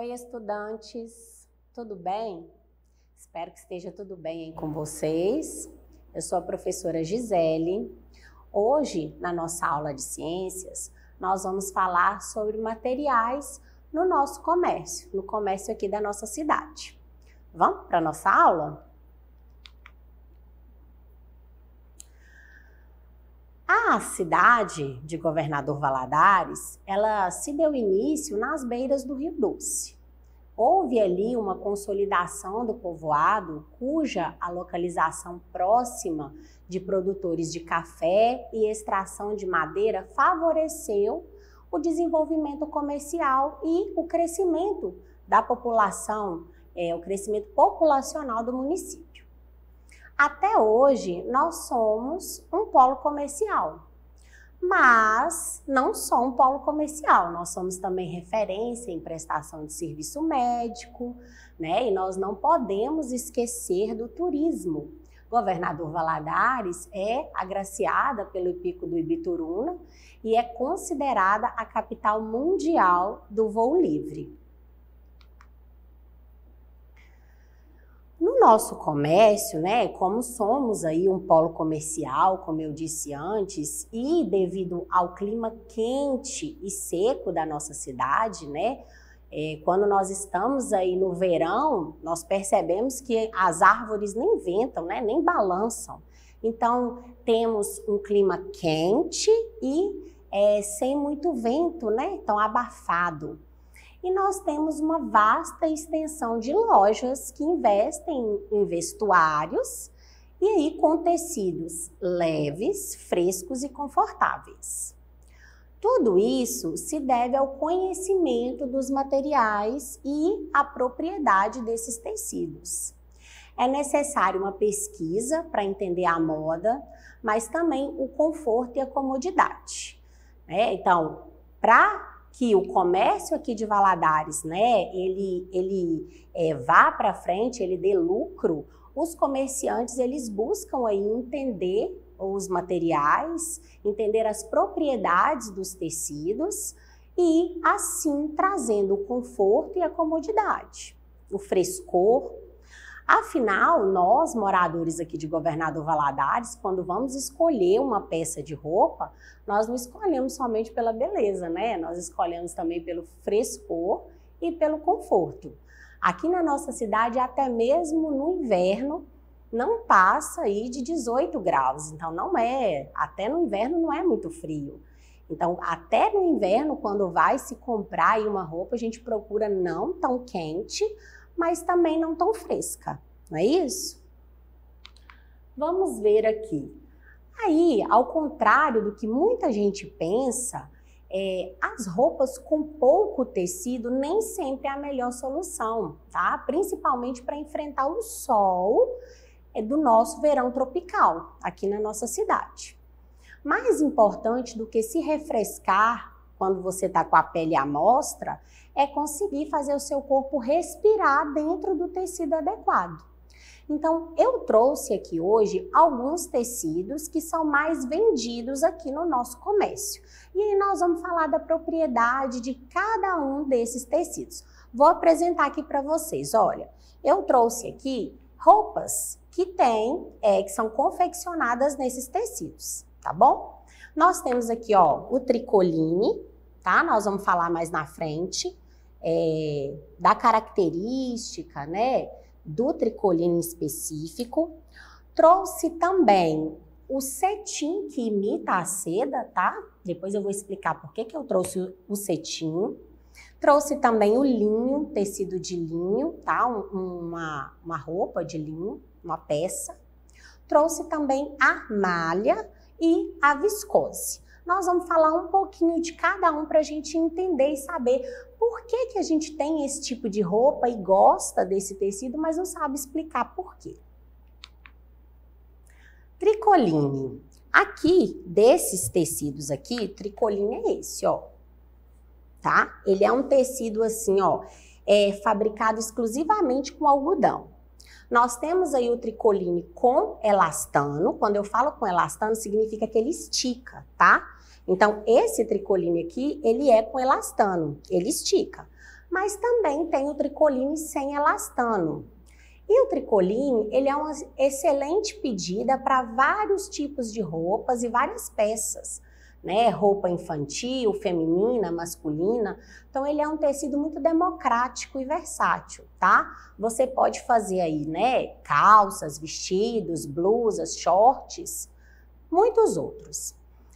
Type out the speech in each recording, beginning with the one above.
Oi, estudantes, tudo bem? Espero que esteja tudo bem aí com vocês. Eu sou a professora Gisele. Hoje, na nossa aula de ciências, nós vamos falar sobre materiais no nosso comércio, no comércio aqui da nossa cidade. Vamos para a nossa aula? A cidade de Governador Valadares, ela se deu início nas beiras do Rio Doce. Houve ali uma consolidação do povoado, cuja a localização próxima de produtores de café e extração de madeira favoreceu o desenvolvimento comercial e o crescimento da população, o crescimento populacional do município. Até hoje, nós somos um polo comercial, mas não só um polo comercial, nós somos também referência em prestação de serviço médico, né? E nós não podemos esquecer do turismo. Governador Valadares é agraciada pelo Pico do Ibituruna e é considerada a capital mundial do voo livre. No nosso comércio, né, como somos aí um polo comercial, como eu disse antes, e devido ao clima quente e seco da nossa cidade, né, quando nós estamos aí no verão, nós percebemos que as árvores nem ventam, né, nem balançam. Então, temos um clima quente e sem muito vento, né, então abafado. E nós temos uma vasta extensão de lojas que investem em vestuários e aí com tecidos leves, frescos e confortáveis. Tudo isso se deve ao conhecimento dos materiais e à propriedade desses tecidos. É necessário uma pesquisa para entender a moda, mas também o conforto e a comodidade, né? Então, para que o comércio aqui de Valadares, né, ele vá para frente, ele dê lucro, os comerciantes, eles buscam aí entender os materiais, entender as propriedades dos tecidos e, assim, trazendo o conforto e a comodidade, o frescor. Afinal, nós, moradores aqui de Governador Valadares, quando vamos escolher uma peça de roupa, nós não escolhemos somente pela beleza, né? Nós escolhemos também pelo frescor e pelo conforto. Aqui na nossa cidade, até mesmo no inverno, não passa aí de 18 graus. Então, até no inverno não é muito frio. Então, até no inverno, quando vai se comprar aí uma roupa, a gente procura não tão quente, mas também não tão fresca, não é isso? Vamos ver aqui. Aí, ao contrário do que muita gente pensa, as roupas com pouco tecido nem sempre é a melhor solução, tá? Principalmente para enfrentar o sol do nosso verão tropical, aqui na nossa cidade. Mais importante do que se refrescar quando você está com a pele à mostra, é conseguir fazer o seu corpo respirar dentro do tecido adequado. Então, eu trouxe aqui hoje alguns tecidos que são mais vendidos aqui no nosso comércio. E aí nós vamos falar da propriedade de cada um desses tecidos. Vou apresentar aqui para vocês. Olha, eu trouxe aqui roupas que são confeccionadas nesses tecidos, tá bom? Nós temos aqui, ó, o tricoline, tá? Nós vamos falar mais na frente da característica, né, do tricoline específico. Trouxe também o cetim, que imita a seda, tá? Depois eu vou explicar por que eu trouxe o cetim. Trouxe também o linho, tecido de linho, tá? Uma roupa de linho, uma peça. Trouxe também a malha e a viscose. Nós vamos falar um pouquinho de cada um para a gente entender e saber por que a gente tem esse tipo de roupa e gosta desse tecido, mas não sabe explicar por quê. Tricoline. Aqui, desses tecidos aqui, tricoline é esse, ó. Tá? Ele é um tecido assim, ó, fabricado exclusivamente com algodão. Nós temos aí o tricoline com elastano. Quando eu falo com elastano, significa que ele estica, tá? Então, esse tricoline aqui, ele é com elastano, ele estica. mas também tem o tricoline sem elastano. E o tricoline, ele é uma excelente pedida para vários tipos de roupas e várias peças, né? Roupa infantil, feminina, masculina. Então, ele é um tecido muito democrático e versátil, tá? Você pode fazer aí, né? Calças, vestidos, blusas, shorts, muitos outros.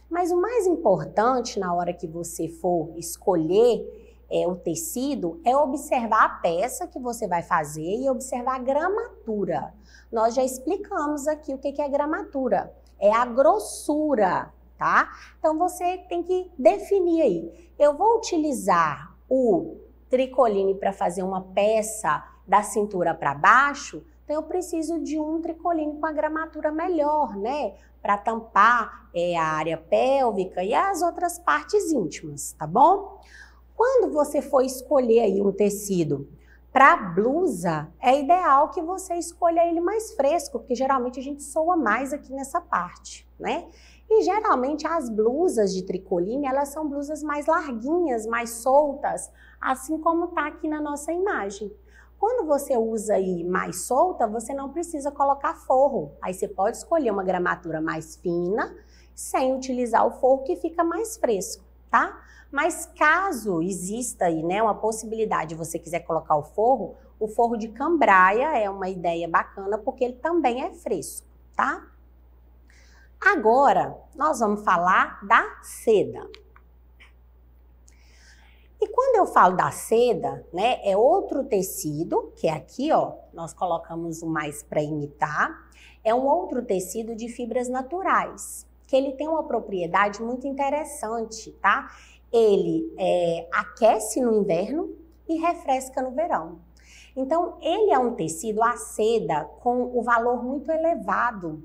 Mas o mais importante na hora que você for escolher o tecido é observar a peça que você vai fazer e observar a gramatura. Nós já explicamos aqui o que é gramatura. É a grossura, tá? Então você tem que definir aí. Eu vou utilizar o tricoline para fazer uma peça da cintura para baixo, então eu preciso de um tricoline com a gramatura melhor, né? Para tampar a área pélvica e as outras partes íntimas, tá bom? Quando você for escolher aí um tecido para blusa, é ideal que você escolha ele mais fresco, porque geralmente a gente soa mais aqui nessa parte, né? E geralmente as blusas de tricoline, elas são blusas mais larguinhas, mais soltas, assim como tá aqui na nossa imagem. Quando você usa aí mais solta, você não precisa colocar forro. Aí você pode escolher uma gramatura mais fina, sem utilizar o forro, que fica mais fresco, tá? Mas caso exista aí, né, uma possibilidade de você quiser colocar o forro de cambraia é uma ideia bacana porque ele também é fresco, tá? Agora, nós vamos falar da seda. E quando eu falo da seda, né, é outro tecido, que é aqui, ó, nós colocamos o mais para imitar, é um outro tecido de fibras naturais, que ele tem uma propriedade muito interessante, tá? Ele aquece no inverno e refresca no verão. Então, ele é um tecido, a seda, com o valor muito elevado.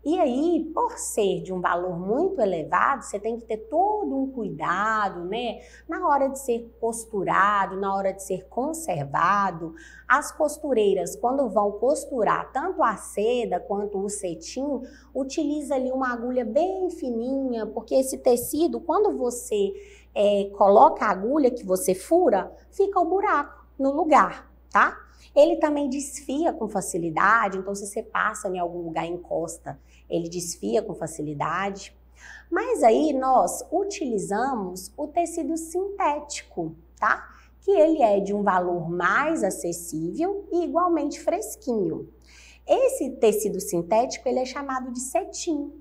E aí, por ser de um valor muito elevado, você tem que ter todo um cuidado, né? Na hora de ser costurado, na hora de ser conservado. As costureiras, quando vão costurar tanto a seda quanto o cetim, utiliza ali uma agulha bem fininha, porque esse tecido, quando você coloca a agulha que você fura, fica o buraco no lugar, tá? Ele também desfia com facilidade, então se você passa em algum lugar e encosta, ele desfia com facilidade. Mas aí nós utilizamos o tecido sintético, tá? Que ele é de um valor mais acessível e igualmente fresquinho. Esse tecido sintético, ele é chamado de cetim.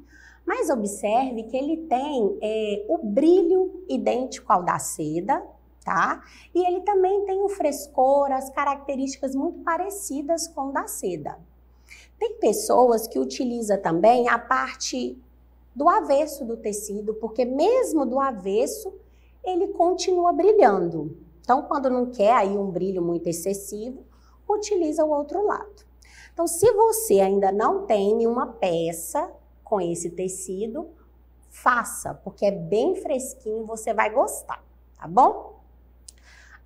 Mas observe que ele tem o brilho idêntico ao da seda, tá? E ele também tem o frescor, as características muito parecidas com o da seda. Tem pessoas que utilizam também a parte do avesso do tecido, porque mesmo do avesso, ele continua brilhando. Então, quando não quer aí um brilho muito excessivo, utiliza o outro lado. Então, se você ainda não tem nenhuma peça com esse tecido, faça, porque é bem fresquinho, você vai gostar, tá bom?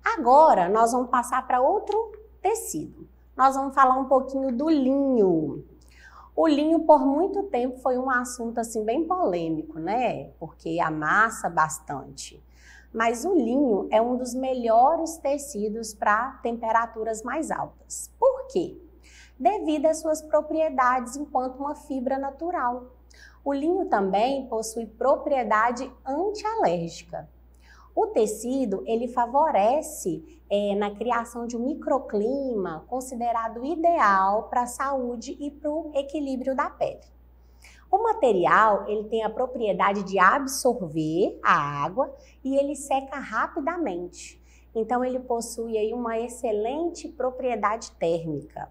Agora, nós vamos passar para outro tecido. Nós vamos falar um pouquinho do linho. O linho, por muito tempo, foi um assunto assim bem polêmico, né? Porque amassa bastante. Mas o linho é um dos melhores tecidos para temperaturas mais altas. Por quê? Devido às suas propriedades enquanto uma fibra natural. O linho também possui propriedade antialérgica. O tecido, ele favorece na criação de um microclima considerado ideal para a saúde e para o equilíbrio da pele. O material, ele tem a propriedade de absorver a água e ele seca rapidamente. Então, ele possui aí uma excelente propriedade térmica.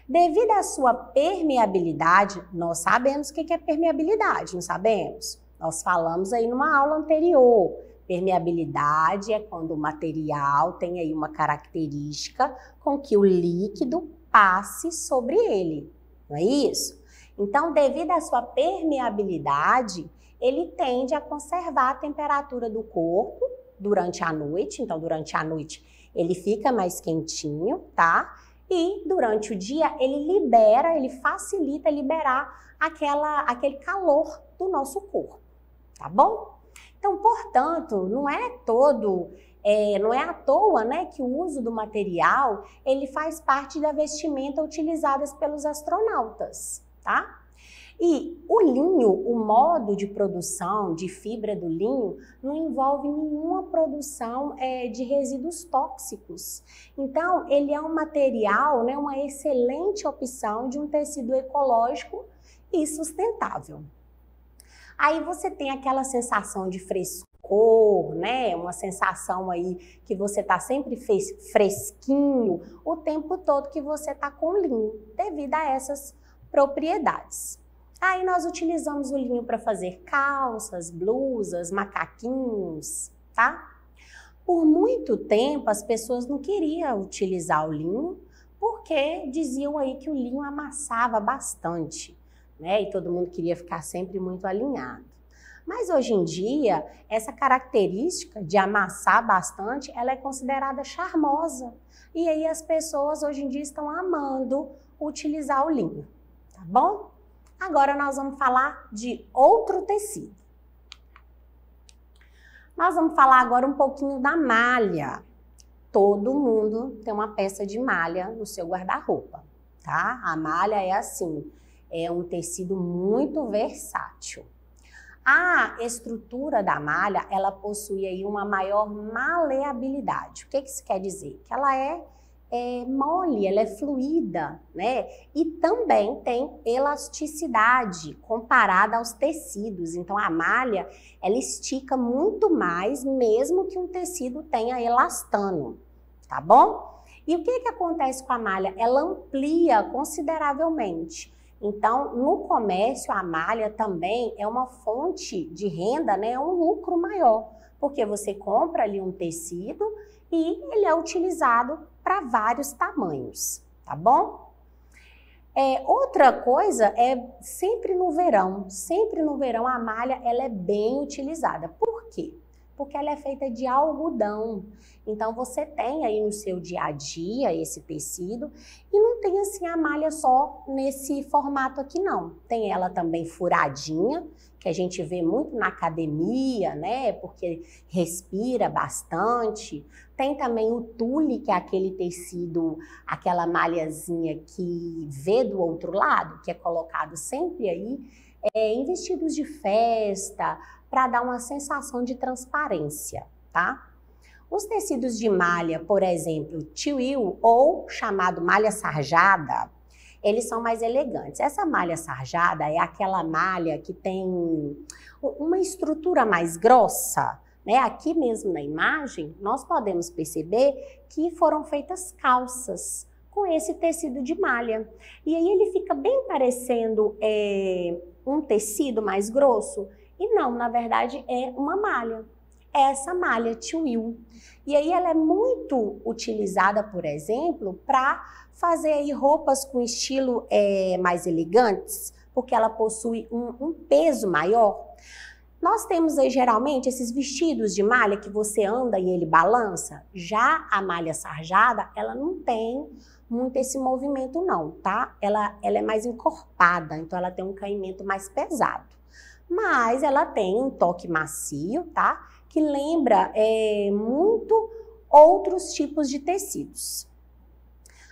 Devido à sua permeabilidade, nós sabemos o que é permeabilidade, não sabemos? Nós falamos aí numa aula anterior. Permeabilidade é quando o material tem aí uma característica com que o líquido passe sobre ele, não é isso? Então, devido à sua permeabilidade, ele tende a conservar a temperatura do corpo durante a noite. Então, durante a noite, ele fica mais quentinho, tá? E durante o dia, ele facilita liberar aquele calor do nosso corpo, tá bom? Então, portanto, não é todo Não é à toa, né, que o uso do material, ele faz parte da vestimenta utilizadas pelos astronautas, tá? E o linho, o modo de produção de fibra do linho, não envolve nenhuma produção de resíduos tóxicos. Então, ele é um material, né, uma excelente opção de um tecido ecológico e sustentável. Aí você tem aquela sensação de frescor, né, uma sensação aí que você tá sempre fresquinho o tempo todo que você tá com linho, devido a essas propriedades. Aí nós utilizamos o linho para fazer calças, blusas, macaquinhos, tá? Por muito tempo as pessoas não queriam utilizar o linho porque diziam aí que o linho amassava bastante, né? E todo mundo queria ficar sempre muito alinhado. Mas hoje em dia, essa característica de amassar bastante, ela é considerada charmosa. E aí as pessoas hoje em dia estão amando utilizar o linho, tá bom? Agora nós vamos falar de outro tecido. Nós vamos falar agora um pouquinho da malha. Todo mundo tem uma peça de malha no seu guarda-roupa, tá? A malha é assim, é um tecido muito versátil. A estrutura da malha, ela possui aí uma maior maleabilidade. O que isso quer dizer? Que ela é mole, ela é fluida, né? E também tem elasticidade comparada aos tecidos. Então, a malha, ela estica muito mais, mesmo que um tecido tenha elastano, tá bom? E o que acontece com a malha? Ela amplia consideravelmente. Então, no comércio, a malha também é uma fonte de renda, né? É um lucro maior, porque você compra ali um tecido e ele é utilizado para vários tamanhos, tá bom? Outra coisa é sempre no verão a malha ela é bem utilizada. Por quê? Porque ela é feita de algodão. Então você tem aí no seu dia a dia esse tecido e não tem assim a malha só nesse formato aqui não. Tem ela também furadinha, que a gente vê muito na academia, né? Porque respira bastante. Tem também o tule, que é aquele tecido, aquela malhazinha que vê do outro lado, que é colocado sempre aí em vestidos de festa, para dar uma sensação de transparência, tá? Os tecidos de malha, por exemplo, twill ou chamado malha sarjada, eles são mais elegantes. Essa malha sarjada é aquela malha que tem uma estrutura mais grossa, né? Aqui mesmo na imagem, nós podemos perceber que foram feitas calças com esse tecido de malha. E aí ele fica bem parecendo um tecido mais grosso. E não, na verdade é uma malha. É essa malha twill. E aí ela é muito utilizada, por exemplo, para fazer aí roupas com estilo mais elegantes, porque ela possui um peso maior. Nós temos aí geralmente esses vestidos de malha que você anda e ele balança. Já a malha sarjada, ela não tem muito esse movimento não, tá? Ela é mais encorpada, então ela tem um caimento mais pesado. Mas ela tem um toque macio, tá? Que lembra muito outros tipos de tecidos.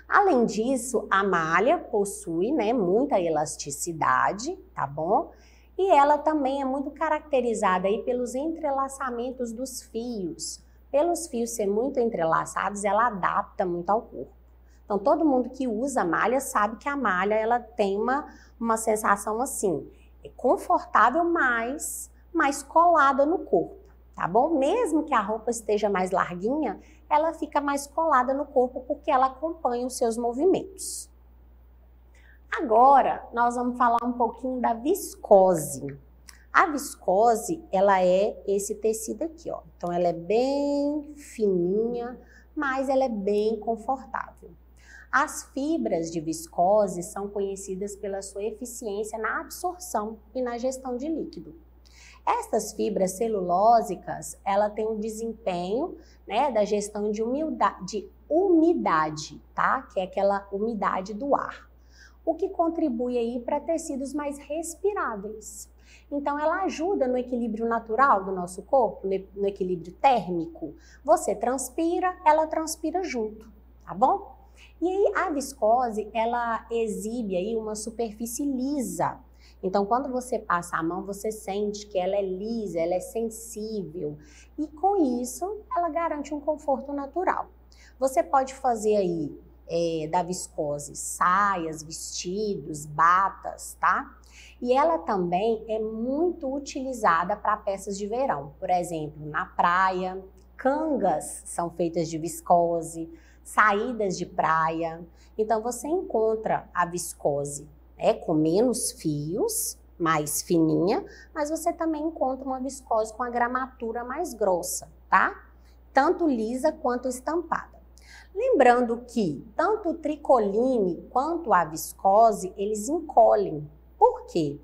Além disso, a malha possui, né, muita elasticidade, tá bom? E ela também é muito caracterizada aí pelos entrelaçamentos dos fios. Pelos fios ser muito entrelaçados, ela adapta muito ao corpo. Então, todo mundo que usa malha sabe que a malha ela tem uma sensação assim, confortável, mas mais colada no corpo, tá bom? Mesmo que a roupa esteja mais larguinha, ela fica mais colada no corpo porque ela acompanha os seus movimentos. Agora, nós vamos falar um pouquinho da viscose. A viscose, ela é esse tecido aqui, ó. Então, ela é bem fininha, mas ela é bem confortável. As fibras de viscose são conhecidas pela sua eficiência na absorção e na gestão de líquido. Essas fibras celulósicas, ela tem um desempenho, né, da gestão de umidade, tá? Que é aquela umidade do ar. O que contribui aí para tecidos mais respiráveis. Então, ela ajuda no equilíbrio natural do nosso corpo, no equilíbrio térmico. Você transpira, ela transpira junto, tá bom? E aí, a viscose, ela exibe aí uma superfície lisa. Então, quando você passa a mão, você sente que ela é lisa, ela é sensível. E com isso, ela garante um conforto natural. Você pode fazer aí da viscose saias, vestidos, batas, tá? E ela também é muito utilizada para peças de verão. Por exemplo, na praia, cangas são feitas de viscose, saídas de praia. Então, você encontra a viscose com menos fios, mais fininha, mas você também encontra uma viscose com a gramatura mais grossa, tá? Tanto lisa quanto estampada. Lembrando que tanto o tricoline quanto a viscose, eles encolhem. Por quê?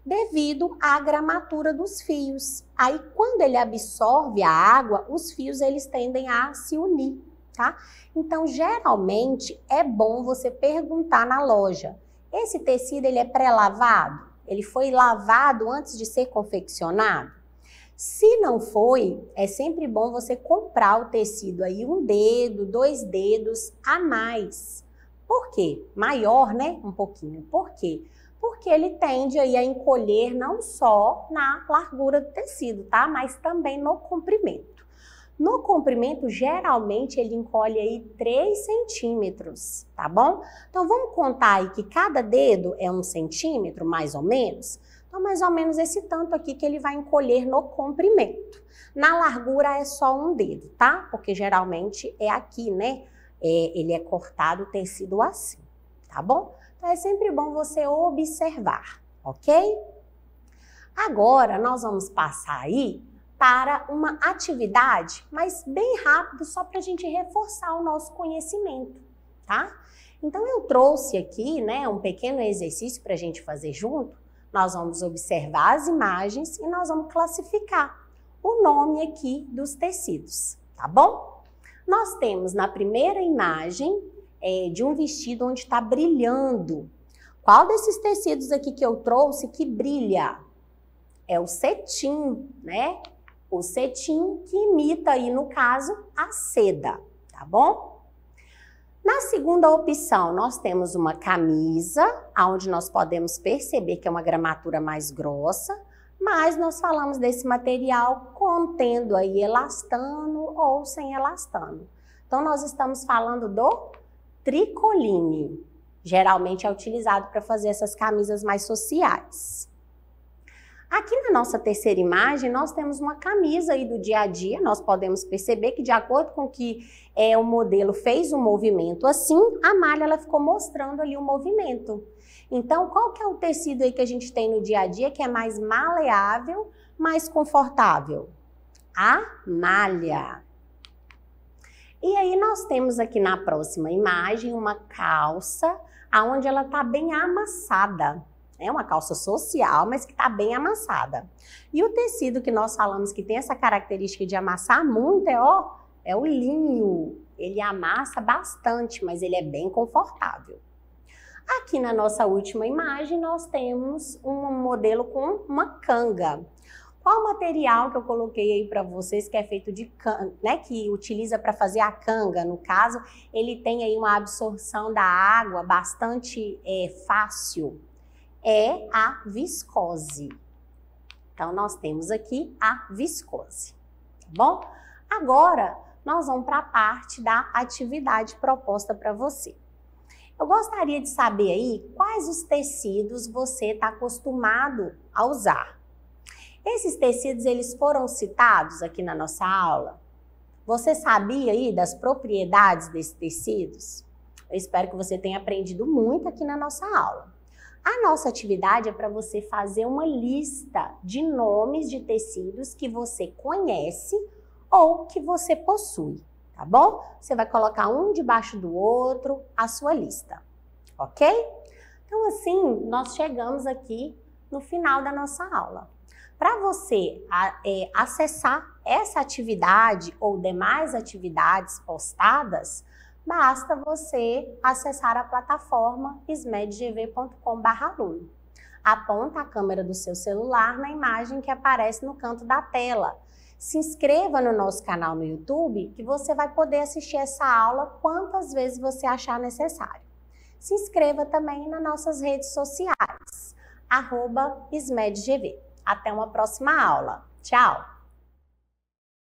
Devido à gramatura dos fios. Aí, quando ele absorve a água, os fios eles tendem a se unir, tá? Então, geralmente, é bom você perguntar na loja, esse tecido ele é pré-lavado? Ele foi lavado antes de ser confeccionado? Se não foi, é sempre bom você comprar o tecido aí 1 dedo, 2 dedos a mais. Por quê? Maior, né? Um pouquinho. Por quê? Porque ele tende aí a encolher não só na largura do tecido, tá? Mas também no comprimento. No comprimento, geralmente, ele encolhe aí 3 centímetros, tá bom? Então, vamos contar aí que cada dedo é 1 centímetro, mais ou menos? Então, mais ou menos esse tanto aqui que ele vai encolher no comprimento. Na largura é só 1 dedo, tá? Porque geralmente é aqui, né? Ele é cortado o tecido assim, tá bom? Então, é sempre bom você observar, ok? Agora, nós vamos passar aí para uma atividade, mas bem rápido, só para a gente reforçar o nosso conhecimento, tá? Então, eu trouxe aqui, né, um pequeno exercício para a gente fazer junto. Nós vamos observar as imagens e nós vamos classificar o nome aqui dos tecidos, tá bom? Nós temos na primeira imagem de um vestido onde está brilhando. Qual desses tecidos aqui que eu trouxe que brilha? É o cetim, né? O cetim que imita aí, no caso, a seda, tá bom? Na segunda opção, nós temos uma camisa, onde nós podemos perceber que é uma gramatura mais grossa, mas nós falamos desse material contendo aí elastano ou sem elastano. Então, nós estamos falando do tricoline. Geralmente é utilizado para fazer essas camisas mais sociais. Aqui na nossa terceira imagem, nós temos uma camisa aí do dia a dia. Nós podemos perceber que, de acordo com que o modelo fez um movimento assim, a malha ela ficou mostrando ali o movimento. Então, qual que é o tecido aí que a gente tem no dia a dia que é mais maleável, mais confortável? A malha. E aí nós temos aqui na próxima imagem uma calça, onde ela está bem amassada. É uma calça social, mas que está bem amassada. E o tecido que nós falamos que tem essa característica de amassar muito é o linho. Ele amassa bastante, mas ele é bem confortável. Aqui na nossa última imagem, nós temos um modelo com uma canga. Qual o material que eu coloquei aí para vocês que é feito de canga, né? Que utiliza para fazer a canga? No caso, ele tem aí uma absorção da água bastante fácil. É a viscose. Então, nós temos aqui a viscose, tá bom? Agora, nós vamos para a parte da atividade proposta para você. Eu gostaria de saber aí quais os tecidos você está acostumado a usar. Esses tecidos, eles foram citados aqui na nossa aula? Você sabia aí das propriedades desses tecidos? Eu espero que você tenha aprendido muito aqui na nossa aula. A nossa atividade é para você fazer uma lista de nomes de tecidos que você conhece ou que você possui, tá bom? Você vai colocar um debaixo do outro a sua lista, ok? Então, assim, nós chegamos aqui no final da nossa aula. Para você acessar essa atividade ou demais atividades postadas, basta você acessar a plataforma smedgv.com/aluno. Aponta a câmera do seu celular na imagem que aparece no canto da tela. Se inscreva no nosso canal no YouTube, que você vai poder assistir essa aula quantas vezes você achar necessário. Se inscreva também nas nossas redes sociais, @SMEDGV. Até uma próxima aula. Tchau!